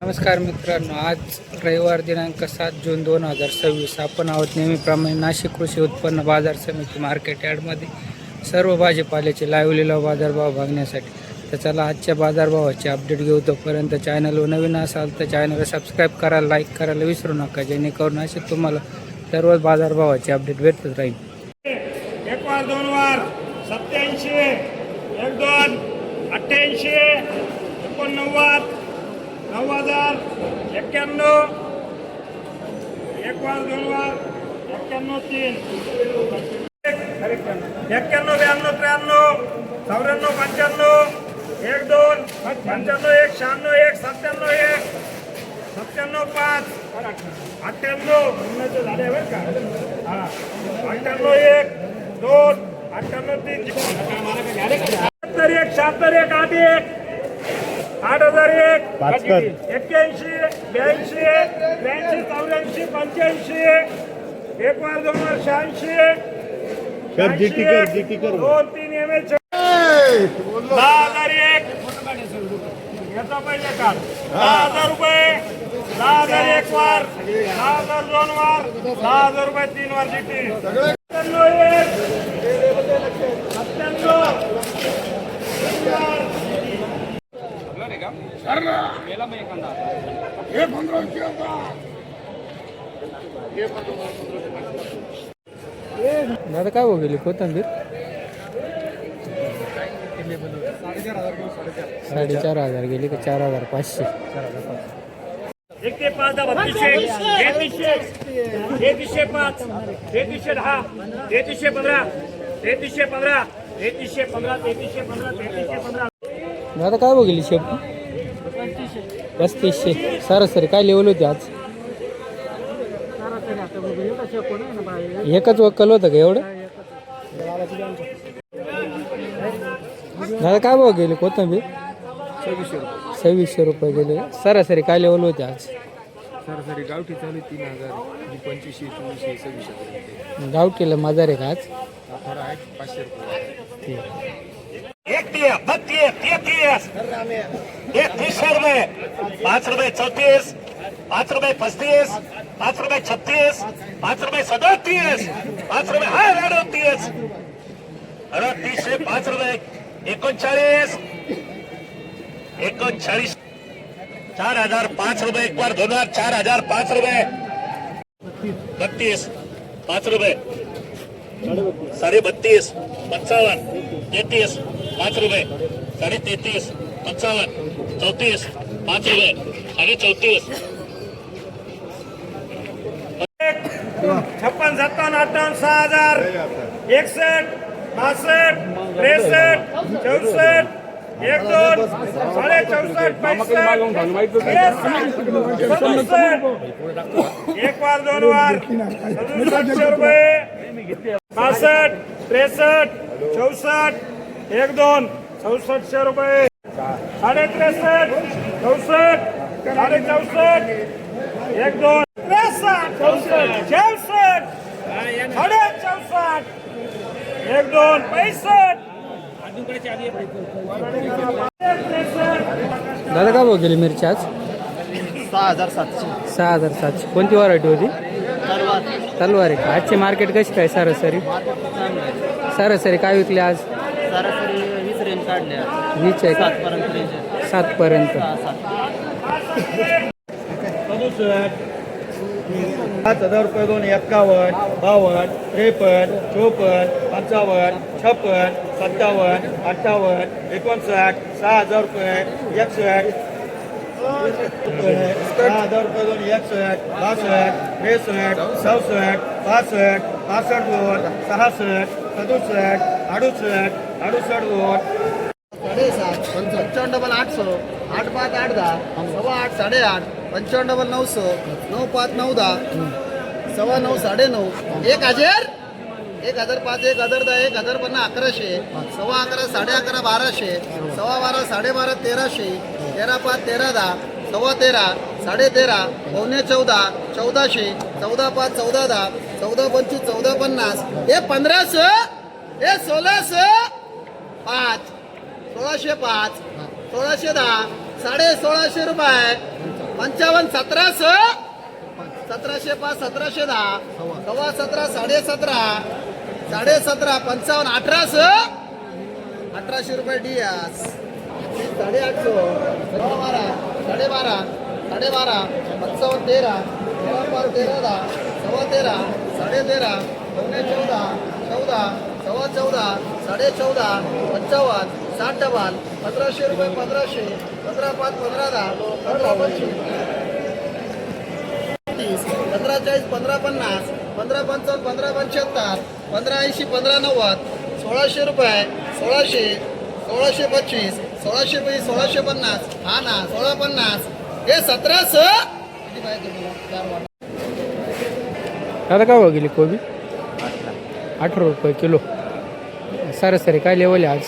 नमस्कार मित्रांनो, आज रविवार दिनांक 7 जून 2026 आपण आहोत नेहमीप्रमाणे नाशिक कृषी उत्पन्न बाजार समिती मार्केट यार्डमध्ये सर्व भाजीपाल्याचे लाईव्ह लिलाव बाजारभाव बघण्यासाठी. तर चला आजच्या बाजारभावाचे अपडेट घेऊ. तोपर्यंत चॅनलवर नवीन असाल तर चॅनलला सबस्क्राईब करा, लाईक करायला विसरू नका, जेणेकरून असे तुम्हाला सर्व बाजारभावाचे अपडेट भेटत राहील. एक वार दोन वार 87 एक दोन 88 89 9000 91 एक वार दोन वार 91 3 91 92 93 94 95 एक दोन 95 1 96 1 97 1 97 5 98 झाले बरं का. हा 98 1 2 98 3 एक 76 1 8 1 8001 81 82 83 84 85 एक वार दोन वार 86 दोन तीन एमएल 10001 याचा पहिले काढ 10,000 रुपये 10,000 एक वार 10,000 दोन वार 10,000 रुपये तीन वार जिथे 97 दादा काय हो गेली कोथिंबीर? 4,500 गेली का 4,500? एक ते 5 32 33 5 33 10 33 15 33 15 33 15 33 15 33 15 दादा काय हो गेली शेप? 3500. सरासरी काय लेवल होती आज? एकच वक्कल होतं का एवढं? दादा काय भाव गेले कोथिंबीर? 2600 रुपये गेले. सरासरी काय लेवल होते आज? सरासरी गावठी चालू 3,000 2500 2400 2600. गावठीला मजार आहे का आज? थोडा आहे 500 रुपये. एक 32 रुपये 5 रुपये 34 5 रुपये 35 5 रुपये 36 5 रुपये 37 5 रुपये 38 38 5 रुपये 39 4,005 रुपये एक बार 4,005 रुपये 32 5 रुपये 32.5 55 33 5 रुपये 33.5 55 34 5 रुपये 34.5 56 57 58 6,000 61 62 63 64 एक दोन 64 एक वार दोन वार 6700 रुपये 62 63 64 एक दोन 6400 रुपये 63 64 64 एक दोन 63 64 64 एक दोन 65 दादा काय भाव गेली मिरची आज? 6,700. 6,700. कोणती व्हरायटी होती? तलवार आहे का? आजची मार्केट कशी काय सरासरी? सरासरी काय विकले आज? सरासरी 20 रेंज काढल्या 20 आहे का? 7 पर्यंत रेंज आहे. 7 पर्यंत. 5,000 रुपये 2 51 52 53 54 55 56 57 58 59 6,000 रुपये 61 6,000 रुपये 2 61 62 63 64 65 65 2 66 67 68 68 2 55 डबल 800 8 5 8 10 8 8 8 55 डबल 900 9 5 9 10 सव्वा 9 9.5 1,000 1,005 1,010 1,050 1100 सव्वा 11 11.5 1200 सव्वा 12 12.5 1300 13 5 13 10 सव्वा 13 13.5 पावणे 14 1400 14 5 14 10 14 25 14 50 हे 1500 हे 1600 5 1605 1610 16.5 रुपये 55 1700 1705 1710 17.5 17.5 55 1800 1800 रुपये डियास 850 12 12.5 12.5 55 13 13 13 13 14 14 14 14 55 60 डबल 1500 रुपये 1500 15 5 15 10 15 25 15 40 15 50 15 55 15 75 15 80 15 90 1600 रुपये 1600 1625 1620 1650 हा ना 1650 हे 1700 किती पाहिजे तुम्हाला आता काय गेली कोबी 18 रुपये किलो सरासरी काय लेवल आहे आज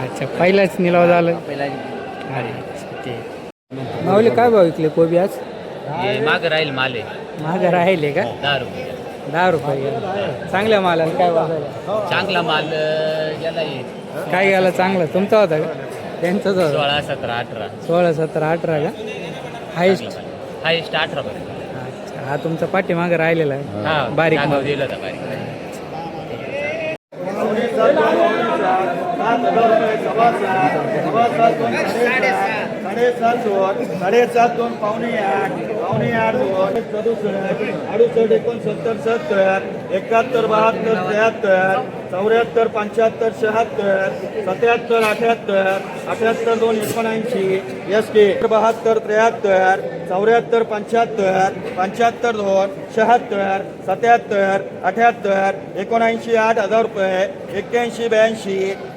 अच्छा पहिलाच निलाव झाला अच्छा ते माऊली काय भाव विकले कोबी आज माग राहील माले महाग राहिले का 10 रुपये गेला चांगल्या मालाला काय वाजायला चांगला माल याला येईल काय गेला चांगला तुमचा होता का त्यांचाच होता 16 17 18 16 17 18 का हायस्ट हायस्ट 18 पर्यंत अच्छा हा तुमचा पाठीमागं राहिलेला आहे बारीक बारीक माल. दिलं होतं बारीक 7.5 2 पावणे 8 2 68 69 70 71 72 73 74 75 76 77 78 78 2 79 SK 72 73 74 75 75 2 76 77 78 79 8,000 रुपये 81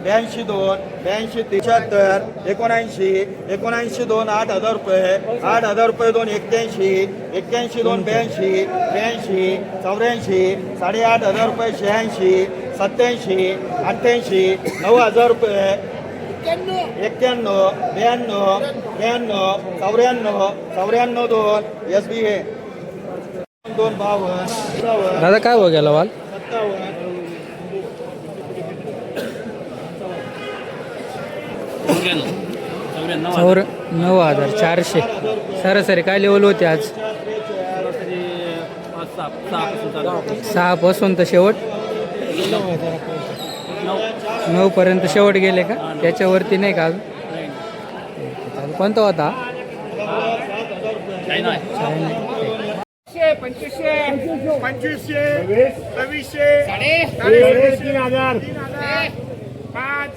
82 2 82 73 79 79 2 8,000 रुपये 8,000 रुपये 2 81 81 2 82 82 84 8,500 रुपये 86 87 88 9,000 रुपये 91 92 92 94 2 SB 2 52 दादा काय भाव गेला वाल 9,400 सरासरी काय लेवल होते आज 6 पासून तर शेवट 9 पर्यंत शेवट गेले का त्याच्यावरती नाही का अजून कोणता होता चायना आहे. चायना. 2500 2600 3,000 5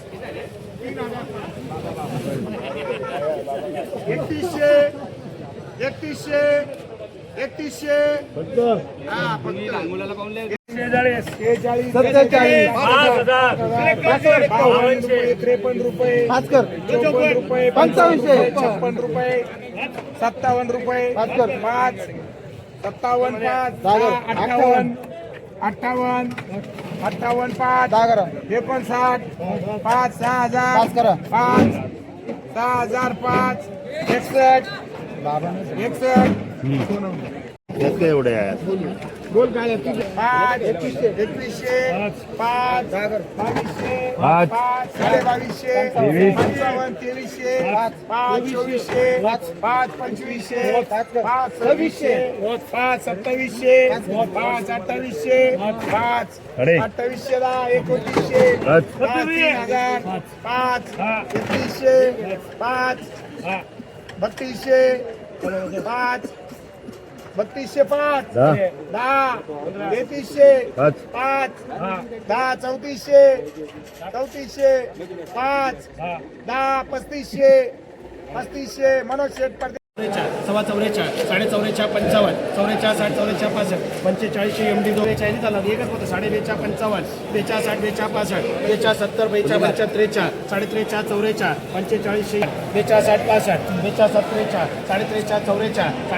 3100 हा फक्त मुलाला पाहून 46 5,000 53 रुपये 54 रुपये 55 रुपये 57 रुपये 5 57 5 58 58 58 5 59 5 6,000 5 6,005 61 एवढे आहेत बोल काय 5 2100 5 2200 5 2200 55 2300 5 2400 5 2500 5 2600 5 2700 5 2800 5 2800 2900 5 5 3100 5 3200 5 3200 5 10 3300 5 10 3400 5 10 3500 मनोज शेठ परदेशी 44 44 44 55 44 60 44 65 45 MD 42 झाला एकच होतं 42 55 42 60 42 65 42 70 42 73 43 44 45 42 60 65 42 73 43 44 44 45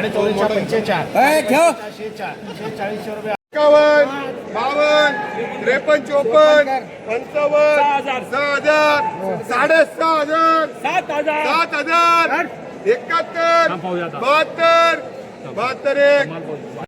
46 रुपये 51 52 53 54 55 6,000 6,500 7,000 71 72 72 1